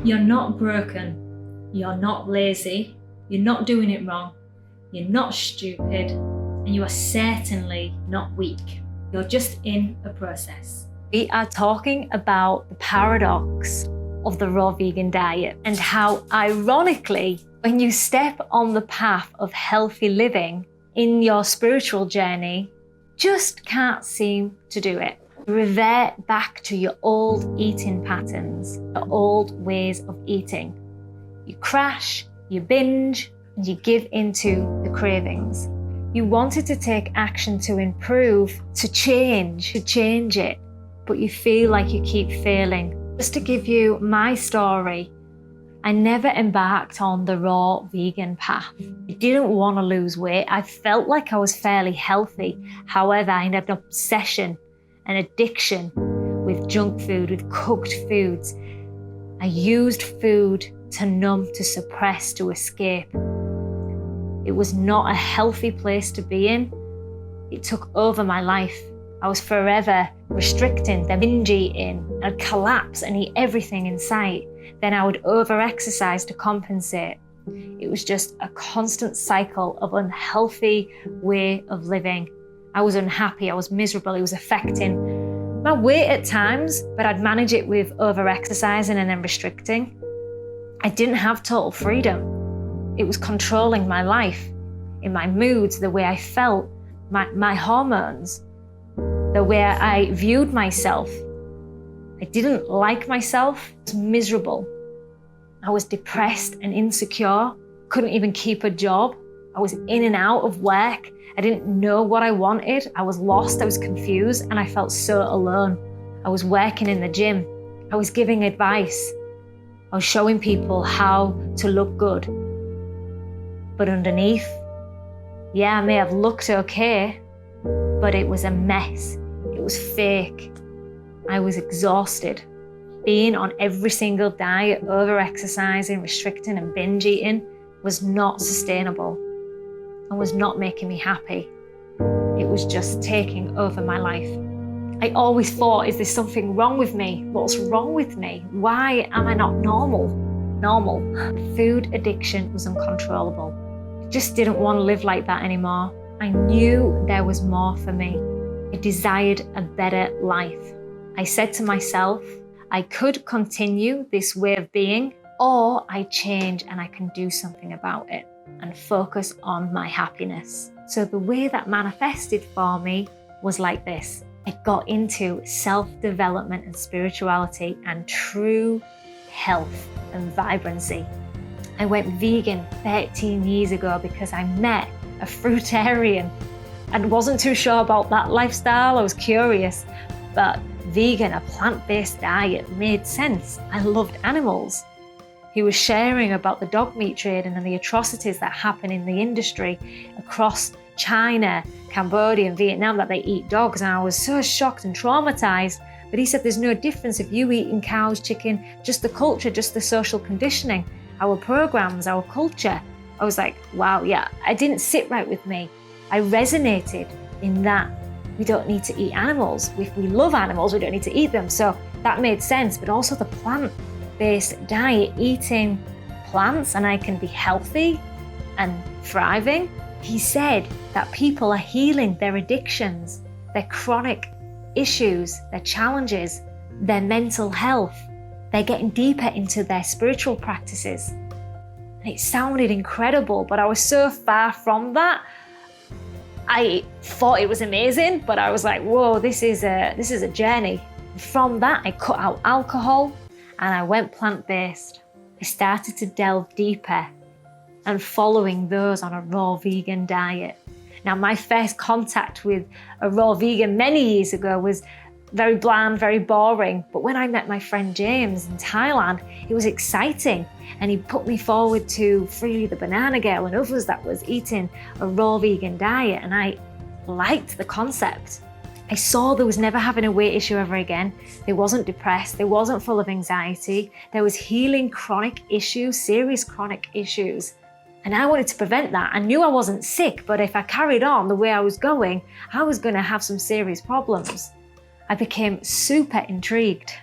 You're not broken, you're not lazy, you're not doing it wrong, you're not stupid, and you are certainly not weak. You're just in a process. We are talking about the paradox of the raw vegan diet and how, ironically, when you step on the path of healthy living in your spiritual journey, just can't seem to do it. Revert back to your old eating patterns, your old ways of eating. You crash, you binge, and you give into the cravings. You wanted to take action to improve, to change it, but you feel like you keep failing. Just to give you my story, I never embarked on the raw vegan path. I didn't want to lose weight. I felt like I was fairly healthy. However, I had an obsession, an addiction with junk food, with cooked foods. I used food to numb, to suppress, to escape. It was not a healthy place to be in. It took over my life. I was forever restricting, then binge eating. I'd collapse and eat everything in sight. Then I would over-exercise to compensate. It was just a constant cycle of unhealthy way of living. I was unhappy, I was miserable, it was affecting my weight at times, but I'd manage it with over-exercising and then restricting. I didn't have total freedom. It was controlling my life, in my moods, the way I felt, my hormones, the way I viewed myself. I didn't like myself. I was miserable. I was depressed and insecure, couldn't even keep a job. I was in and out of work. I didn't know what I wanted. I was lost, I was confused, and I felt so alone. I was working in the gym. I was giving advice. I was showing people how to look good. But underneath, yeah, I may have looked okay, but it was a mess. It was fake. I was exhausted. Being on every single diet, over-exercising, restricting and binge eating was not sustainable and was not making me happy. It was just taking over my life. I always thought, is there something wrong with me? What's wrong with me? Why am I not normal? Food addiction was uncontrollable. I just didn't want to live like that anymore. I knew there was more for me. I desired a better life. I said to myself, I could continue this way of being, or I change and I can do something about it and focus on my happiness. So the way that manifested for me was like this. I got into self-development and spirituality and true health and vibrancy. I went vegan 13 years ago because I met a fruitarian and wasn't too sure about that lifestyle. I was curious, but vegan, a plant-based diet made sense. I loved animals. He was sharing about the dog meat trading and the atrocities that happen in the industry across China, Cambodia and Vietnam, that they eat dogs. And I was so shocked and traumatized. But he said there's no difference if you eating cows, chicken, just the culture, just the social conditioning, our programs, our culture. I was like, wow, yeah, it didn't sit right with me. I resonated in that we don't need to eat animals. If we love animals, we don't need to eat them. So that made sense. But also the plant-based diet, eating plants, and I can be healthy and thriving. He said that people are healing their addictions, their chronic issues, their challenges, their mental health. They're getting deeper into their spiritual practices. And it sounded incredible, but I was so far from that. I thought it was amazing, but I was like, whoa, this is a journey. From that, I cut out alcohol and I went plant-based. I started to delve deeper and following those on a raw vegan diet. Now, my first contact with a raw vegan many years ago was very bland, very boring. But when I met my friend James in Thailand, it was exciting. And he put me forward to Freely the Banana Girl and others that was eating a raw vegan diet. And I liked the concept. I saw there was never having a weight issue ever again. They wasn't depressed. They wasn't full of anxiety. There was healing chronic issues, serious chronic issues. And I wanted to prevent that. I knew I wasn't sick, but if I carried on the way I was going, I was going to have some serious problems. I became super intrigued.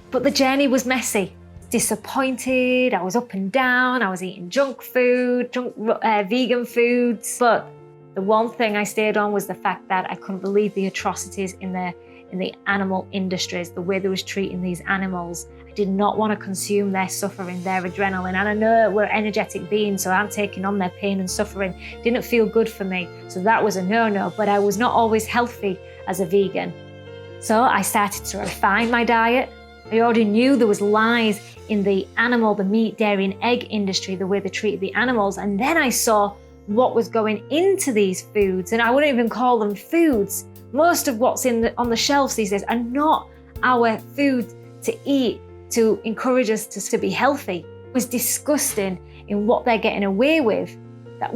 But the journey was messy. disappointed, I was up and down, I was eating vegan foods. But the one thing I stayed on was the fact that I couldn't believe the atrocities in the animal industries, the way they was treating these animals. I did not want to consume their suffering, their adrenaline. And I know we're energetic beings, so I'm taking on their pain and suffering. Didn't feel good for me. So that was a no-no, but I was not always healthy as a vegan. So I started to refine my diet. I already knew there was lies in the animal, the meat, dairy and egg industry, the way they treated the animals. And then I saw what was going into these foods. And I wouldn't even call them foods. Most of what's on the shelves these days are not our food to eat, to encourage us to be healthy. It was disgusting in what they're getting away with, that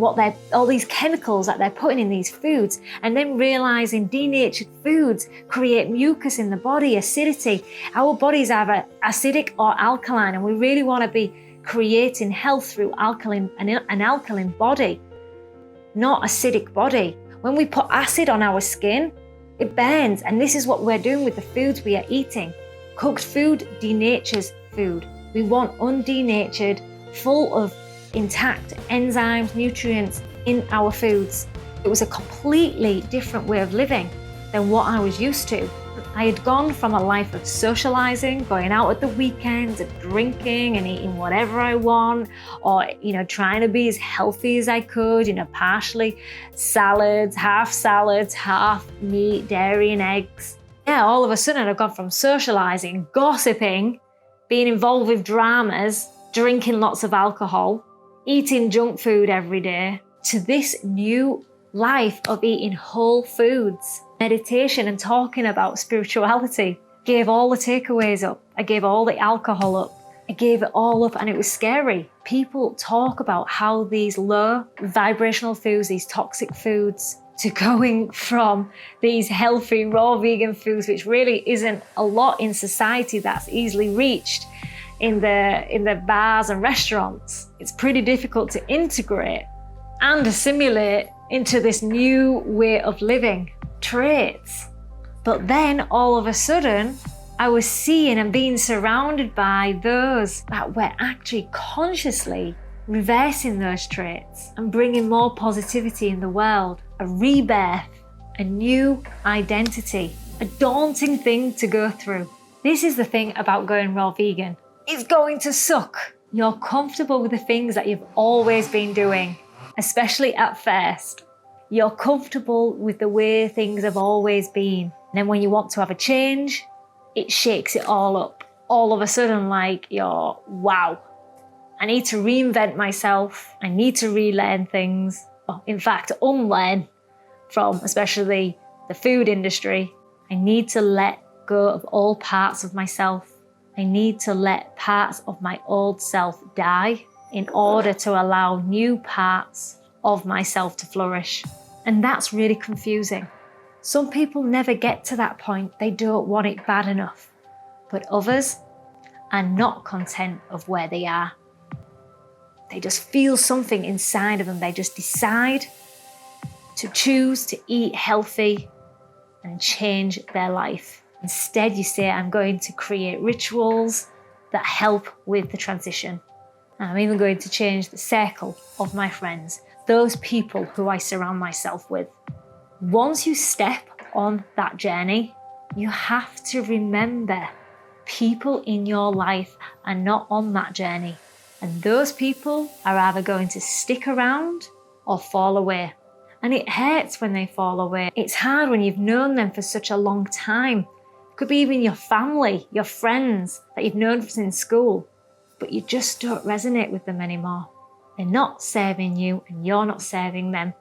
all these chemicals that they're putting in these foods, and then realizing denatured foods create mucus in the body, acidity. Our bodies are acidic or alkaline, and we really want to be creating health through an alkaline body, not acidic body. When we put acid on our skin, it burns, and this is what we're doing with the foods we are eating. Cooked food denatures food. We want undenatured, full of intact enzymes, nutrients in our foods. It was a completely different way of living than what I was used to. I had gone from a life of socializing, going out at the weekends and drinking and eating whatever I want, or, trying to be as healthy as I could, partially salads, half meat, dairy and eggs. Yeah, all of a sudden I've gone from socializing, gossiping, being involved with dramas, drinking lots of alcohol, eating junk food every day, to this new life of eating whole foods, meditation and talking about spirituality. Gave all the takeaways up. I gave all the alcohol up. I gave it all up, and it was scary. People talk about how these low vibrational foods, these toxic foods, to going from these healthy raw vegan foods, which really isn't a lot in society that's easily reached in the bars and restaurants. It's pretty difficult to integrate and assimilate into this new way of living traits. But then all of a sudden, I was seeing and being surrounded by those that were actually consciously reversing those traits and bringing more positivity in the world, a rebirth, a new identity, a daunting thing to go through. This is the thing about going raw vegan. It's going to suck. You're comfortable with the things that you've always been doing, especially at first. You're comfortable with the way things have always been. And then when you want to have a change, it shakes it all up. All of a sudden, wow, I need to reinvent myself. I need to relearn things. In fact, unlearn from especially the food industry. I need to let go of all parts of myself. I need to let parts of my old self die in order to allow new parts of myself to flourish. And that's really confusing. Some people never get to that point. They don't want it bad enough. But others are not content of where they are. They just feel something inside of them. They just decide to choose to eat healthy and change their life. Instead, you say, I'm going to create rituals that help with the transition. And I'm even going to change the circle of my friends, those people who I surround myself with. Once you step on that journey, you have to remember people in your life are not on that journey. And those people are either going to stick around or fall away. And it hurts when they fall away. It's hard when you've known them for such a long time. It could be even your family, your friends that you've known since school, but you just don't resonate with them anymore. They're not serving you and you're not serving them.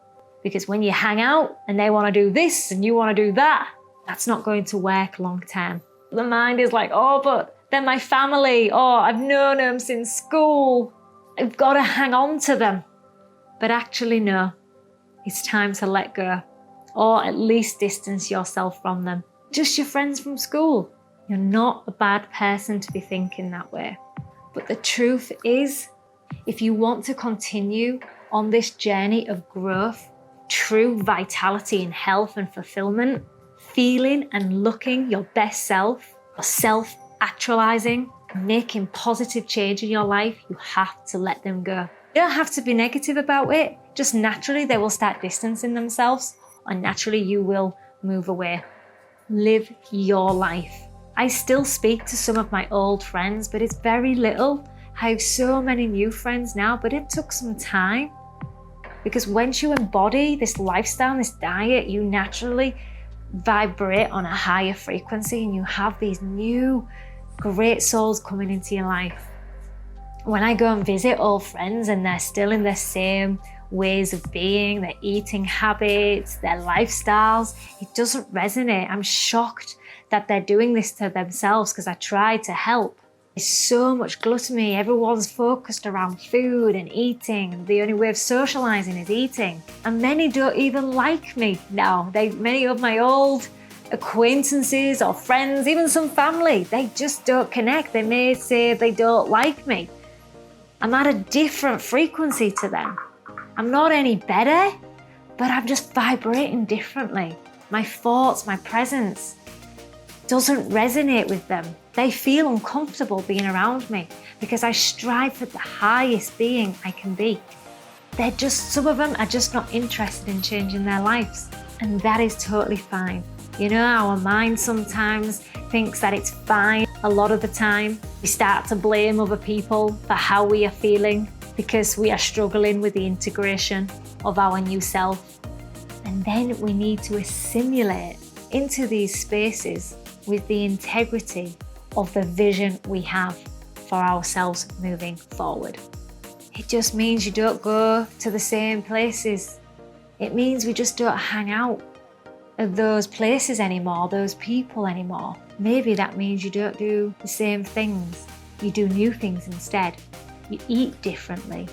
Because when you hang out and they want to do this and you want to do that, that's not going to work long term. The mind is like, but they're my family. I've known them since school. I've got to hang on to them. But actually, no. It's time to let go, or at least distance yourself from them. Just your friends from school. You're not a bad person to be thinking that way. But the truth is, if you want to continue on this journey of growth, true vitality and health and fulfillment, feeling and looking your best self, or self-actualizing, making positive change in your life, you have to let them go. You don't have to be negative about it. Just naturally, they will start distancing themselves, and naturally you will move away. Live your life. I still speak to some of my old friends, but it's very little. I have so many new friends now, but it took some time. Because once you embody this lifestyle, this diet, you naturally vibrate on a higher frequency and you have these new great souls coming into your life. When I go and visit old friends and they're still in their same ways of being, their eating habits, their lifestyles, it doesn't resonate. I'm shocked that they're doing this to themselves because I try to help. There's so much gluttony. Everyone's focused around food and eating. The only way of socializing is eating. And many don't even like me now. Many of my old acquaintances or friends, even some family, they just don't connect. They may say they don't like me. I'm at a different frequency to them. I'm not any better, but I'm just vibrating differently. My thoughts, my presence doesn't resonate with them. They feel uncomfortable being around me because I strive for the highest being I can be. Some of them are just not interested in changing their lives. And that is totally fine. You know, our mind sometimes thinks that it's fine. A lot of the time, we start to blame other people for how we are feeling because we are struggling with the integration of our new self. And then we need to assimilate into these spaces with the integrity of the vision we have for ourselves moving forward. It just means you don't go to the same places. It means we just don't hang out at those places anymore, those people anymore. Maybe that means you don't do the same things. You do new things instead. You eat differently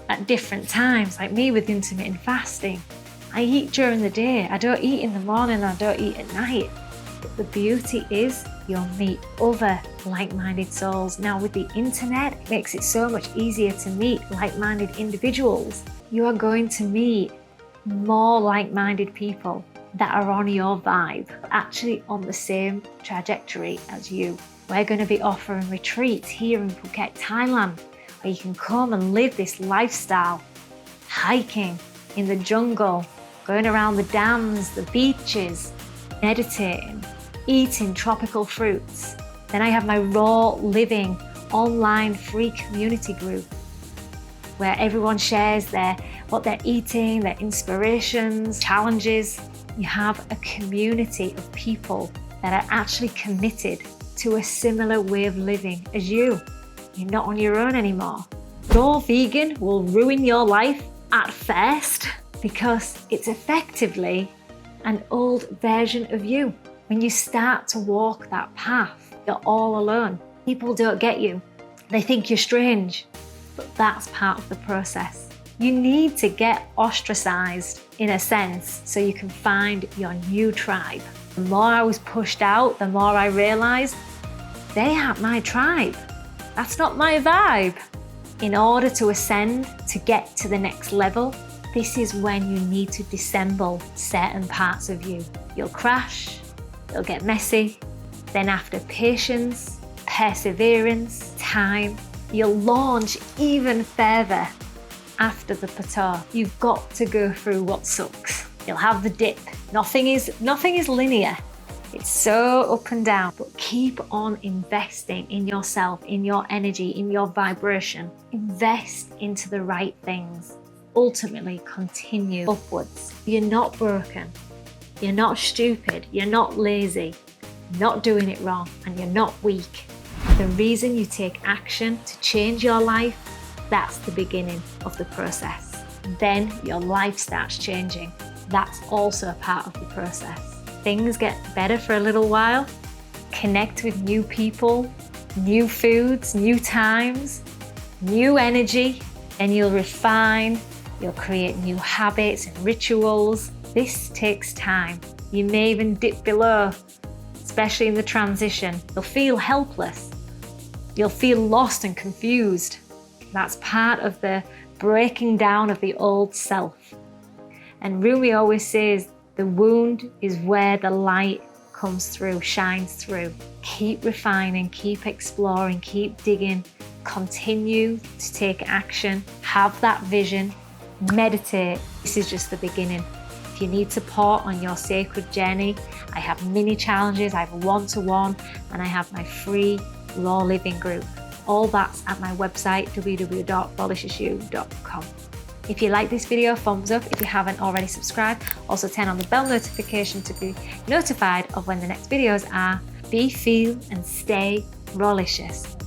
at different times, like me with intermittent fasting. I eat during the day. I don't eat in the morning, I don't eat at night. But the beauty is you'll meet other like-minded souls. Now with the internet, it makes it so much easier to meet like-minded individuals. You are going to meet more like-minded people that are on your vibe, actually on the same trajectory as you. We're going to be offering retreats here in Phuket, Thailand, where you can come and live this lifestyle, hiking in the jungle, going around the dams, the beaches, meditating, eating tropical fruits. Then I have my raw living online free community group where everyone shares what they're eating, their inspirations, challenges. You have a community of people that are actually committed to a similar way of living as you. You're not on your own anymore. Raw vegan will ruin your life at first because it's effectively an old version of you. When you start to walk that path, you're all alone. People don't get you. They think you're strange, but that's part of the process. You need to get ostracized in a sense so you can find your new tribe. The more I was pushed out, the more I realized they aren't my tribe. That's not my vibe. In order to ascend, to get to the next level, this is when you need to dissemble certain parts of you. You'll crash, it'll get messy. Then after patience, perseverance, time, you'll launch even further. After the plateau, you've got to go through what sucks. You'll have the dip. Nothing is linear. It's so up and down, but keep on investing in yourself, in your energy, in your vibration. Invest into the right things. Ultimately, continue upwards. You're not broken. You're not stupid. You're not lazy. You're not doing it wrong, and you're not weak. The reason you take action to change your life, that's the beginning of the process. Then your life starts changing. That's also a part of the process. Things get better for a little while. Connect with new people, new foods, new times, new energy. Then you'll refine, you'll create new habits and rituals. This takes time. You may even dip below, especially in the transition. You'll feel helpless. You'll feel lost and confused. That's part of the breaking down of the old self. And Rumi always says, the wound is where the light comes through, shines through. Keep refining, keep exploring, keep digging, continue to take action, have that vision, meditate. This is just the beginning. If you need support on your sacred journey, I have mini challenges, I have a one-to-one, and I have my free Raw Living group. All that's at my website, www.rawliciousyou.com. If you like this video, thumbs up. If you haven't already subscribed, also turn on the bell notification to be notified of when the next videos are. Be, feel, and stay Rawlicious.